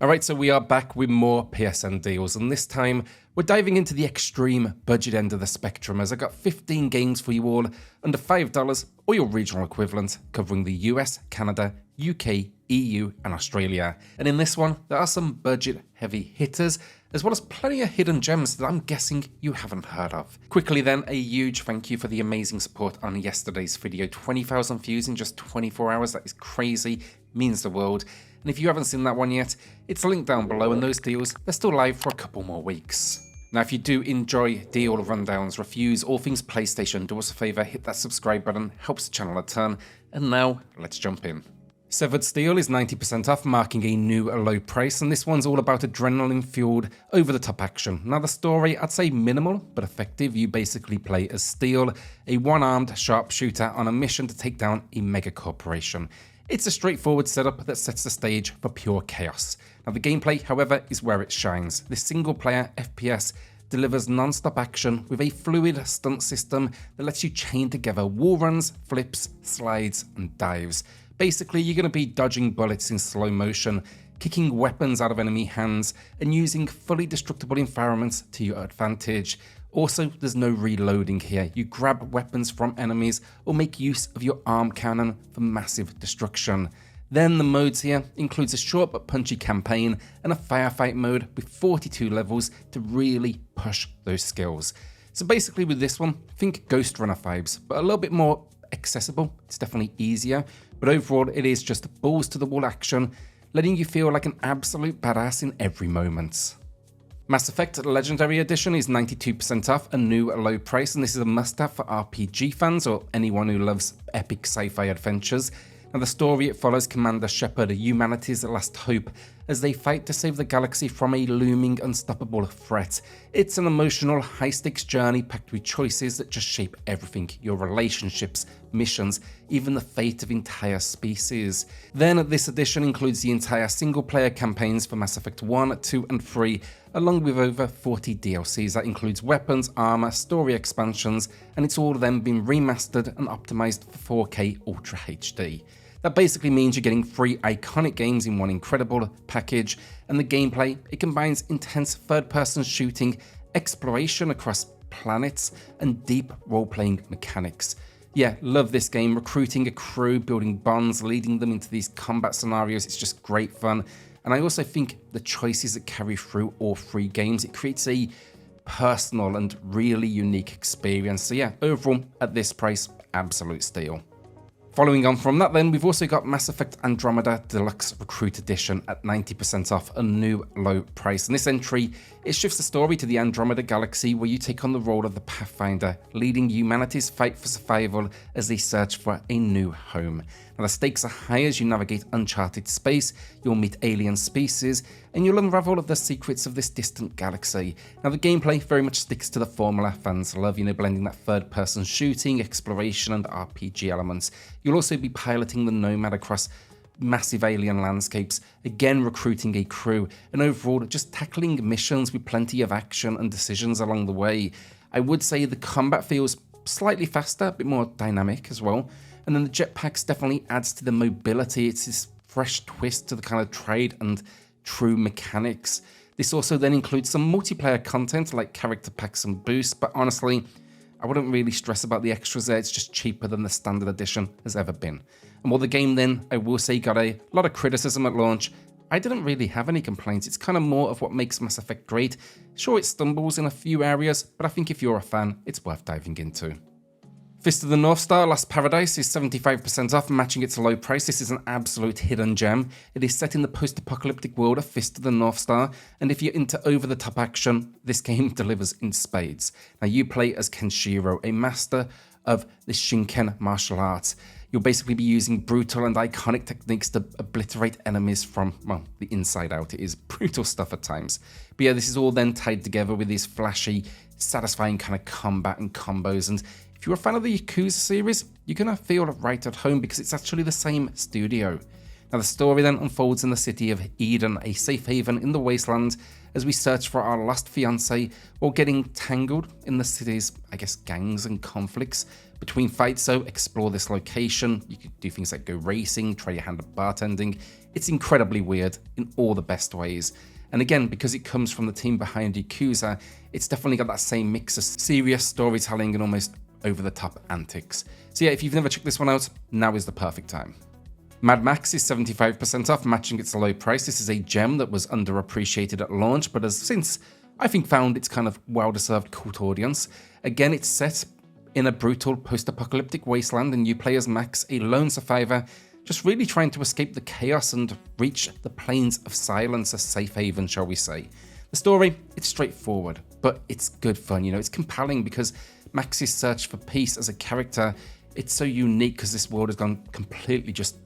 Alright, so we are back with more PSN deals, and this time we're diving into the extreme budget end of the spectrum as I got 15 games for you all under $5 or your regional equivalent, covering the US, Canada, UK, EU and Australia. And in this one, there are some budget heavy hitters, as well as plenty of hidden gems that I'm guessing you haven't heard of. Quickly then, a huge thank you for the amazing support on yesterday's video. 20,000 views in just 24 hours, that is crazy, means the world. And if you haven't seen that one yet, it's linked down below, and those deals, they're still live for a couple more weeks. Now, if you do enjoy deal rundowns, reviews, all things PlayStation, do us a favour, hit that subscribe button, helps the channel a ton. And now, let's jump in. Severed Steel is 90% off, marking a new low price, and this one's all about adrenaline-fueled, over-the-top action. Now, the story, I'd say minimal, but effective. You basically play as Steel, a one-armed sharpshooter on a mission to take down a mega corporation. It's a straightforward setup that sets the stage for pure chaos. Now, the gameplay, however, is where it shines. This single-player FPS delivers non-stop action with a fluid stunt system that lets you chain together wall runs, flips, slides, and dives. Basically, you're going to be dodging bullets in slow motion, kicking weapons out of enemy hands, and using fully destructible environments to your advantage. Also, there's no reloading here. You grab weapons from enemies or make use of your arm cannon for massive destruction. Then the modes here includes a short but punchy campaign and a firefight mode with 42 levels to really push those skills. So basically with this one, think Ghost Runner vibes, but a little bit more accessible. It's definitely easier, but overall it is just balls to the wall action, letting you feel like an absolute badass in every moment. Mass Effect Legendary Edition is 92% off, a new low price, and this is a must-have for RPG fans or anyone who loves epic sci-fi adventures. Now, the story, it follows Commander Shepard, humanity's last hope, as they fight to save the galaxy from a looming unstoppable threat. It's an emotional, high-stakes journey packed with choices that just shape everything: your relationships, missions, even the fate of entire species. Then this edition includes the entire single-player campaigns for Mass Effect 1, 2 and 3, along with over 40 DLCs. That includes weapons, armor, story expansions, and it's all then been remastered and optimized for 4K Ultra HD. That basically means you're getting 3 iconic games in one incredible package, and the gameplay, it combines intense third-person shooting, exploration across planets, and deep role-playing mechanics. Yeah, love this game, recruiting a crew, building bonds, leading them into these combat scenarios. It's just great fun. And I also think the choices that carry through all 3 games, it creates a personal and really unique experience. So yeah, overall, at this price, absolute steal. Following on from that then, we've also got Mass Effect Andromeda Deluxe Recruit Edition at 90% off, a new low price. And this entry, it shifts the story to the Andromeda Galaxy, where you take on the role of the Pathfinder, leading humanity's fight for survival as they search for a new home. Now, the stakes are high as you navigate uncharted space, you'll meet alien species, and you'll unravel the secrets of this distant galaxy. Now, the gameplay very much sticks to the formula fans love, blending that third-person shooting, exploration, and RPG elements. You'll also be piloting the Nomad across massive alien landscapes, again recruiting a crew, and overall just tackling missions with plenty of action and decisions along the way. I would say the combat feels slightly faster, a bit more dynamic as well, and then the jetpacks definitely adds to the mobility. It's this fresh twist to the kind of tried and true mechanics. This also then includes some multiplayer content like character packs and boosts, but honestly, I wouldn't really stress about the extras there. It's just cheaper than the standard edition has ever been. And while the game then, I will say, got a lot of criticism at launch, I didn't really have any complaints. It's kind of more of what makes Mass Effect great. Sure, it stumbles in a few areas, but I think if you're a fan, it's worth diving into. Fist of the North Star Lost Paradise is 75% off, matching its low price. This is an absolute hidden gem. It is set in the post-apocalyptic world of Fist of the North Star, and if you're into over-the-top action, this game delivers in spades. Now, you play as Kenshiro, a master of the Shinken martial arts. You'll basically be using brutal and iconic techniques to obliterate enemies from, well, the inside out. It is brutal stuff at times. But yeah, this is all then tied together with these flashy, satisfying kind of combat and combos, and if you're a fan of the Yakuza series, you're going to feel right at home because it's actually the same studio. Now, the story then unfolds in the city of Eden, a safe haven in the wasteland, as we search for our lost fiancé while getting tangled in the city's, gangs and conflicts. Between fights though, explore this location. You could do things like go racing, try your hand at bartending. It's incredibly weird in all the best ways. And again, because it comes from the team behind Yakuza, it's definitely got that same mix of serious storytelling and almost over-the-top antics. So yeah, if you've never checked this one out, now is the perfect time. Mad Max is 75% off, matching its low price. This is a gem that was underappreciated at launch, but has since, I think, found its kind of well-deserved cult audience. Again, it's set in a brutal post-apocalyptic wasteland, and you play as Max, a lone survivor, just really trying to escape the chaos and reach the plains of silence, a safe haven, shall we say. The story, it's straightforward, but it's good fun, you know, it's compelling because Max's search for peace as a character, it's so unique because this world has gone completely just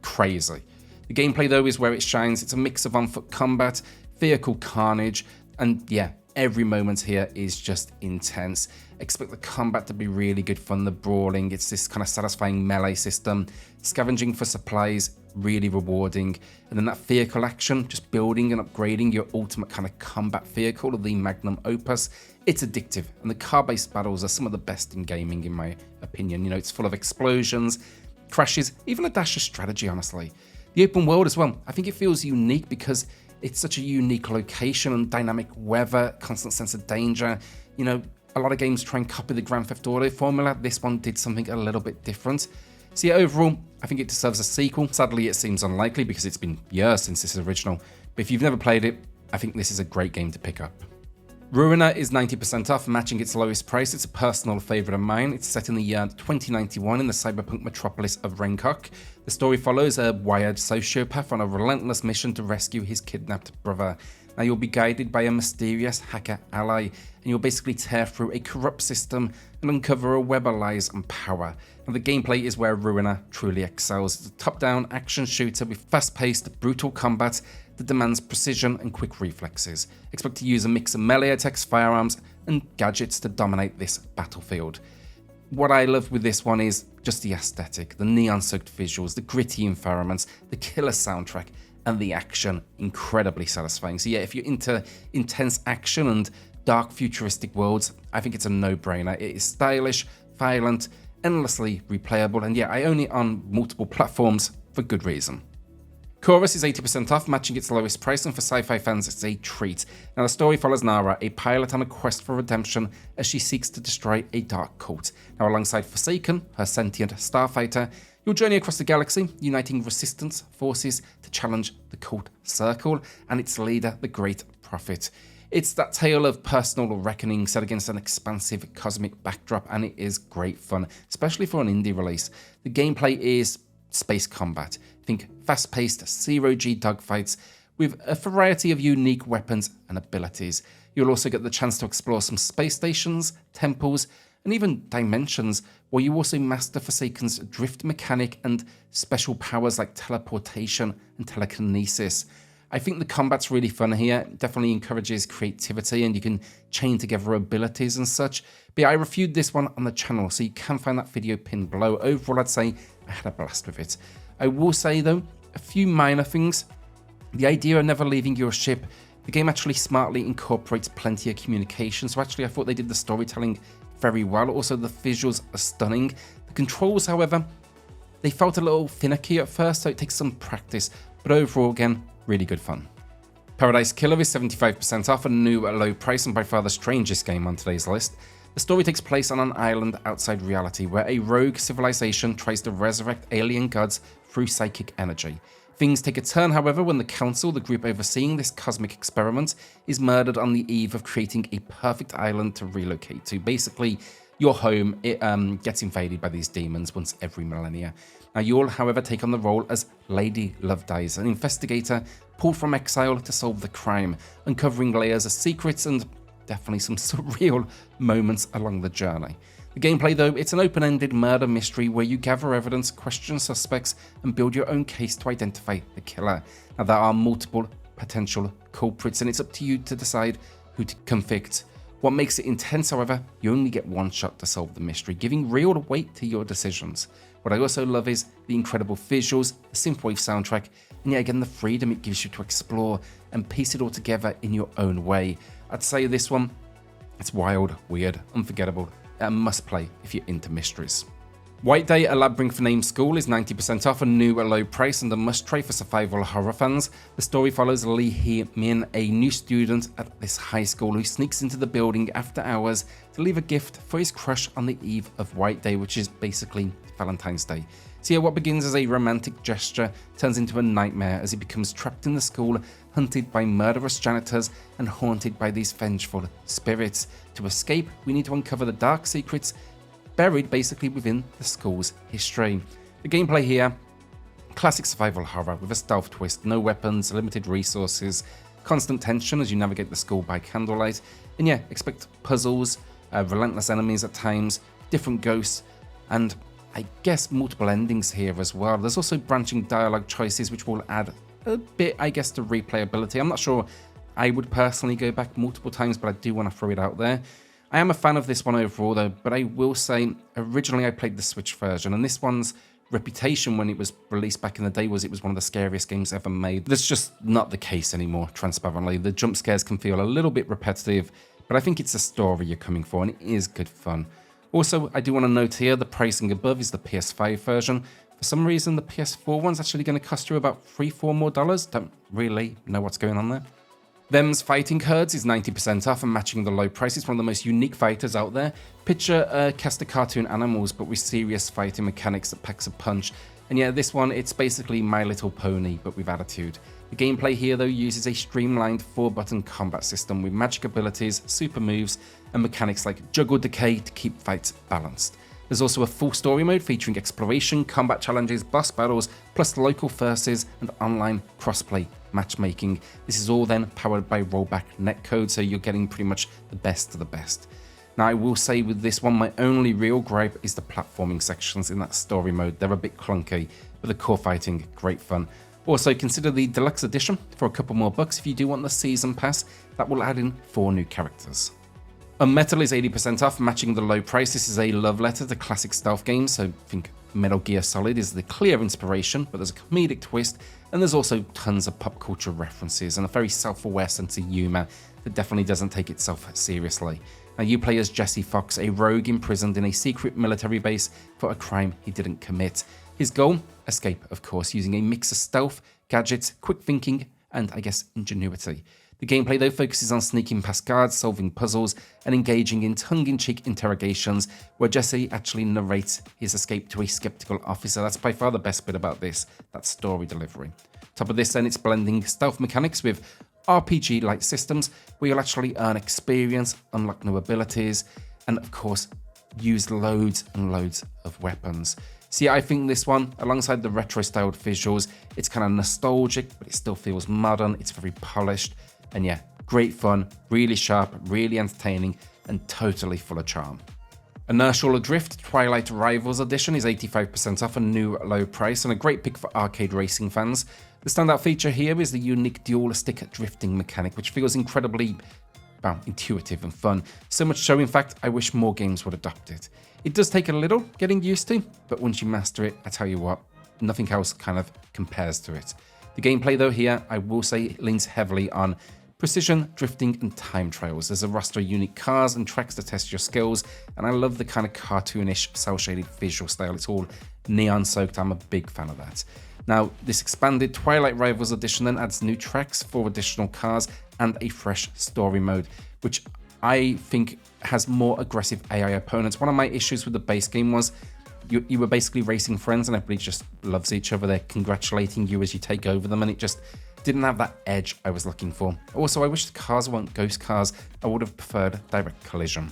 crazy. The gameplay though is where it shines. It's a mix of on-foot combat, vehicle carnage, and yeah, every moment here is just intense. Expect the combat to be really good fun, the brawling, it's this kind of satisfying melee system, scavenging for supplies, really rewarding, and then that vehicle action, just building and upgrading your ultimate kind of combat vehicle, or the magnum opus, it's addictive, and the car-based battles are some of the best in gaming in my opinion. You know, it's full of explosions, crashes, even a dash of strategy, honestly. The open world as well, I think it feels unique because it's such a unique location and dynamic weather, constant sense of danger. You know, a lot of games try and copy the Grand Theft Auto formula. This one did something a little bit different. So yeah, overall, I think it deserves a sequel. Sadly, it seems unlikely because it's been years since this is original. But if you've never played it, I think this is a great game to pick up. Ruiner is 90% off, matching its lowest price. It's a personal favourite of mine. It's set in the year 2091 in the cyberpunk metropolis of Rancok. The story follows a wired sociopath on a relentless mission to rescue his kidnapped brother. Now you'll be guided by a mysterious hacker ally, and you'll basically tear through a corrupt system and uncover a web of lies and power. Now the gameplay is where Ruiner truly excels. It's a top-down action shooter with fast-paced, brutal combat that demands precision and quick reflexes. Expect to use a mix of melee attacks, firearms, and gadgets to dominate this battlefield. What I love with this one is just the aesthetic, the neon-soaked visuals, the gritty environments, the killer soundtrack, and the action, incredibly satisfying. So yeah, if you're into intense action and dark futuristic worlds, I think it's a no-brainer. It is stylish, violent, endlessly replayable, and yeah, I own it on multiple platforms for good reason. Chorus is 80% off, matching its lowest price, and for sci-fi fans, it's a treat. Now, the story follows Nara, a pilot on a quest for redemption as she seeks to destroy a dark cult. Now, alongside Forsaken, her sentient starfighter, you'll journey across the galaxy, uniting resistance forces to challenge the cult circle and its leader, the Great Prophet. It's that tale of personal reckoning set against an expansive cosmic backdrop, and it is great fun, especially for an indie release. The gameplay is space combat. Think fast-paced zero-G dogfights with a variety of unique weapons and abilities. You'll also get the chance to explore some space stations, temples, and even dimensions, where you also master Forsaken's drift mechanic and special powers like teleportation and telekinesis. I think the combat's really fun here. It definitely encourages creativity, and you can chain together abilities and such. But yeah, I reviewed this one on the channel, so you can find that video pinned below. Overall, I'd say I had a blast with it. I will say though, a few minor things. The idea of never leaving your ship, the game actually smartly incorporates plenty of communication, so actually I thought they did the storytelling very well. Also, the visuals are stunning. The controls, however, they felt a little finicky at first, so it takes some practice, but overall, again, really good fun. Paradise Killer is 75% off, a new at a low price, and by far the strangest game on today's list. The story takes place on an island outside reality, where a rogue civilization tries to resurrect alien gods through psychic energy. Things take a turn, however, when the council, the group overseeing this cosmic experiment, is murdered on the eve of creating a perfect island to relocate to. Basically, your home gets invaded by these demons once every millennia. Now, you'll, however, take on the role as Lady Lovedice, an investigator pulled from exile to solve the crime, uncovering layers of secrets and definitely some surreal moments along the journey. The gameplay, though, it's an open-ended murder mystery where you gather evidence, question suspects, and build your own case to identify the killer. Now, there are multiple potential culprits, and it's up to you to decide who to convict. What makes it intense, however, you only get one shot to solve the mystery, giving real weight to your decisions. What I also love is the incredible visuals, the synthwave soundtrack, and yet again the freedom it gives you to explore and piece it all together in your own way. I'd say this one, it's wild, weird, unforgettable, a must-play if you're into mysteries. White Day, a Labyrinth named school, is 90% off, a new low price and a must-try for survival horror fans. The story follows Lee Hee-min, a new student at this high school who sneaks into the building after hours to leave a gift for his crush on the eve of White Day, which is basically Valentine's Day. So yeah, what begins as a romantic gesture turns into a nightmare as he becomes trapped in the school, hunted by murderous janitors and haunted by these vengeful spirits. To escape, we need to uncover the dark secrets buried basically within the school's history. The gameplay here, classic survival horror with a stealth twist, no weapons, limited resources, constant tension as you navigate the school by candlelight, and yeah, expect puzzles, relentless enemies at times, different ghosts, and I guess multiple endings here as well. There's also branching dialogue choices which will add a bit, I guess, to replayability. I'm not sure I would personally go back multiple times, but I do want to throw it out there. I am a fan of this one overall though, but I will say originally I played the Switch version, and this one's reputation when it was released back in the day was it was one of the scariest games ever made. That's just not the case anymore, transparently. The jump scares can feel a little bit repetitive, but I think it's the story you're coming for and it is good fun. Also, I do want to note here the pricing above is the PS5 version. For some reason, the PS4 one's actually going to cost you about $3-4 more. Don't really know what's going on there. Them's Fighting Herds is 90% off and matching the low price. It's one of the most unique fighters out there. Picture a cast of cartoon animals, but with serious fighting mechanics that packs a punch. And yeah, this one, it's basically My Little Pony, but with attitude. The gameplay here, though, uses a streamlined 4-button combat system with magic abilities, super moves, and mechanics like juggle decay to keep fights balanced. There's also a full story mode featuring exploration, combat challenges, boss battles, plus local verses and online crossplay matchmaking. This is all then powered by rollback netcode, so you're getting pretty much the best of the best. Now, I will say with this one, my only real gripe is the platforming sections in that story mode. They're a bit clunky, but the core fighting, great fun. Also, consider the deluxe edition for a couple more bucks if you do want the season pass. That will add in 4 new characters. UnMetal is 80% off, matching the low price. This is a love letter to classic stealth games, so I think Metal Gear Solid is the clear inspiration, but there's a comedic twist, and there's also tons of pop culture references and a very self-aware sense of humour that definitely doesn't take itself seriously. Now, you play as Jesse Fox, a rogue imprisoned in a secret military base for a crime he didn't commit. His goal? Escape, of course, using a mix of stealth, gadgets, quick thinking, and I guess ingenuity. The gameplay, though, focuses on sneaking past guards, solving puzzles, and engaging in tongue-in-cheek interrogations, where Jesse actually narrates his escape to a skeptical officer. That's by far the best bit about this, that story delivery. Top of this, then, it's blending stealth mechanics with RPG-like systems, where you'll actually earn experience, unlock new abilities, and, of course, use loads and loads of weapons. See, I think this one, alongside the retro-styled visuals, it's kind of nostalgic, but it still feels modern, it's very polished. And yeah, great fun, really sharp, really entertaining, and totally full of charm. Inertial Adrift Twilight Rivals Edition is 85% off, a new low price, and a great pick for arcade racing fans. The standout feature here is the unique dual-stick drifting mechanic, which feels incredibly, intuitive and fun. So much so, in fact, I wish more games would adopt it. It does take a little getting used to, but once you master it, I tell you what, nothing else kind of compares to it. The gameplay, though, here, I will say, leans heavily on precision, drifting, and time trials. There's a roster of unique cars and tracks to test your skills, and I love the kind of cartoonish, cel-shaded visual style. It's all neon-soaked. I'm a big fan of that. Now, this expanded Twilight Rivals edition then adds new tracks, 4 additional cars, and a fresh story mode, which I think has more aggressive AI opponents. One of my issues with the base game was you were basically racing friends and everybody just loves each other. They're congratulating you as you take over them, and it just didn't have that edge I was looking for. Also, I wish the cars weren't ghost cars. I would have preferred direct collision.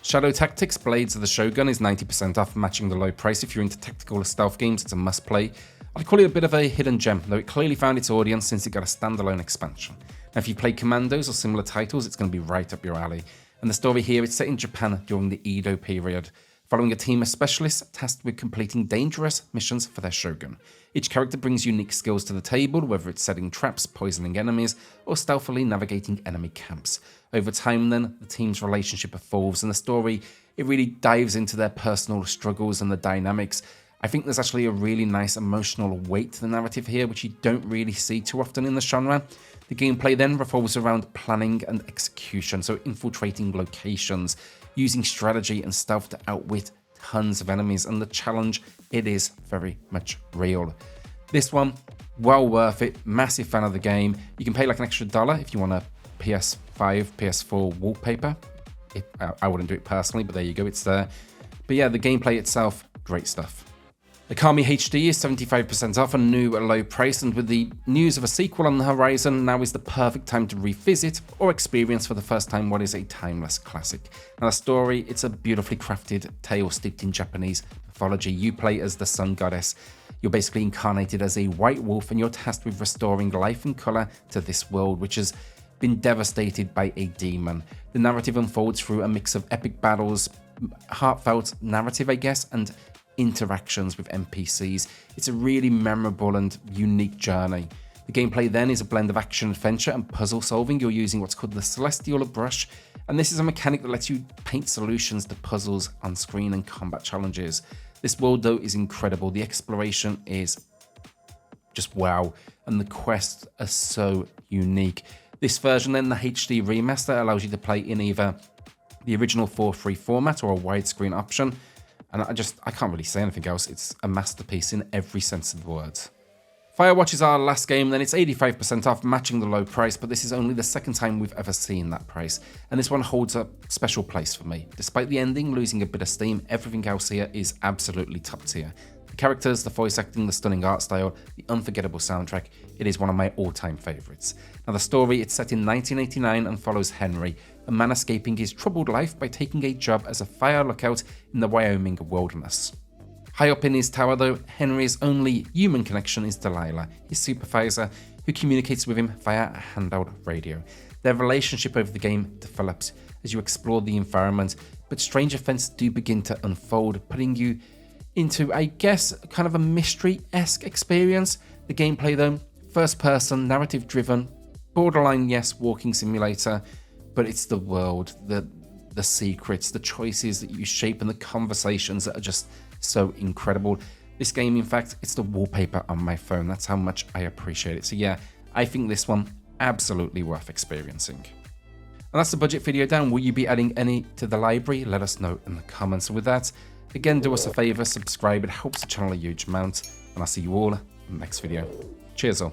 Shadow Tactics Blades of the Shogun is 90% off, matching the low price. If you're into tactical or stealth games, it's a must-play. I'd call it a bit of a hidden gem, though it clearly found its audience since it got a standalone expansion. Now, if you play Commandos or similar titles, it's going to be right up your alley. And the story here is set in Japan during the Edo period, following a team of specialists tasked with completing dangerous missions for their shogun. Each character brings unique skills to the table, whether it's setting traps, poisoning enemies, or stealthily navigating enemy camps. Over time, then, the team's relationship evolves, and the story, it really dives into their personal struggles and the dynamics. I think there's actually a really nice emotional weight to the narrative here, which you don't really see too often in the genre. The gameplay then revolves around planning and execution, so infiltrating locations, using strategy and stealth to outwit tons of enemies, and the challenge, it is very much real. This one, well worth it. Massive fan of the game. You can pay like an extra $1 if you want a PS5, PS4 wallpaper. I wouldn't do it personally, but there you go, it's there. But yeah, the gameplay itself, great stuff. Okami HD is 75% off, a new low price, and with the news of a sequel on the horizon, now is the perfect time to revisit or experience for the first time what is a timeless classic. Now the story, it's a beautifully crafted tale steeped in Japanese mythology. You play as the sun goddess. You're basically incarnated as a white wolf, and you're tasked with restoring life and colour to this world, which has been devastated by a demon. The narrative unfolds through a mix of epic battles, heartfelt narrative, I guess, and interactions with NPCs. It's a really memorable and unique journey. The gameplay then is a blend of action, adventure, and puzzle solving. You're using what's called the Celestial Brush, and this is a mechanic that lets you paint solutions to puzzles on screen and combat challenges. This world, though, is incredible. The exploration is just wow, and the quests are so unique. This version, then, the HD remaster, allows you to play in either the original 4:3 format or a widescreen option. And I can't really say anything else. It's a masterpiece in every sense of the words. Firewatch is our last game, then it's 85% off, matching the low price, but this is only the second time we've ever seen that price. And this one holds a special place for me. Despite the ending losing a bit of steam, everything else here is absolutely top tier. The characters, the voice acting, the stunning art style, the unforgettable soundtrack, it is one of my all-time favourites. Now the story, it's set in 1989 and follows Henry, a man escaping his troubled life by taking a job as a fire lookout in the Wyoming wilderness. High up in his tower, though, Henry's only human connection is Delilah, his supervisor, who communicates with him via a handheld radio. Their relationship over the game develops as you explore the environment, but strange events do begin to unfold, putting you into, I guess, kind of a mystery-esque experience. The gameplay, though, first-person, narrative-driven, borderline, yes, walking simulator, but it's the world, the secrets, the choices that you shape, and the conversations that are just so incredible. This game, in fact, it's the wallpaper on my phone. That's how much I appreciate it. So yeah, I think this one absolutely worth experiencing. And that's the budget video down. Will you be adding any to the library? Let us know in the comments. So with that, again, do us a favor, subscribe. It helps the channel a huge amount. And I'll see you all in the next video. Cheers all.